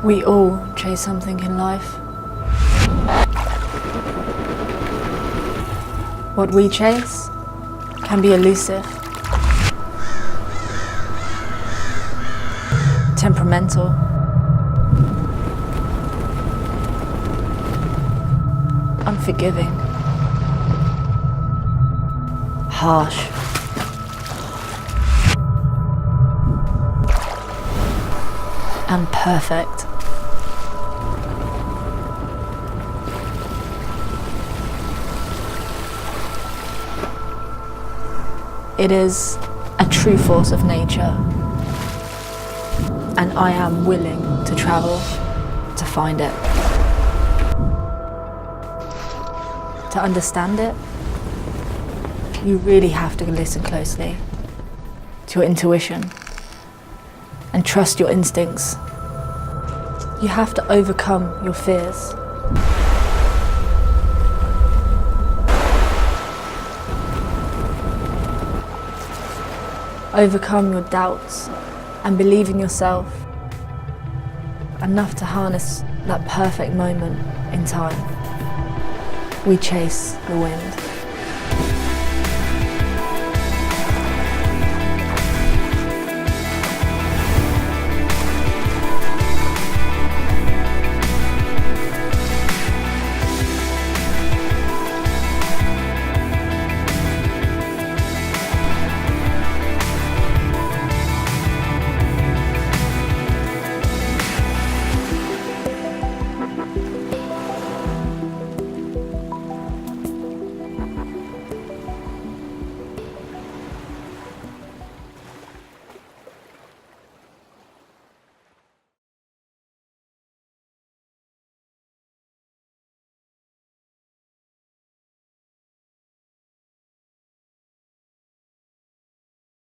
We all chase something in life. What we chase can be elusive, temperamental, unforgiving, harsh, and perfect. It is a true force of nature, and I am willing to travel to find it. To understand it, you really have to listen closely to your intuition and trust your instincts. You have to overcome your fears. Overcome your doubts and believe in yourself enough to harness that perfect moment in time. We chase the wind.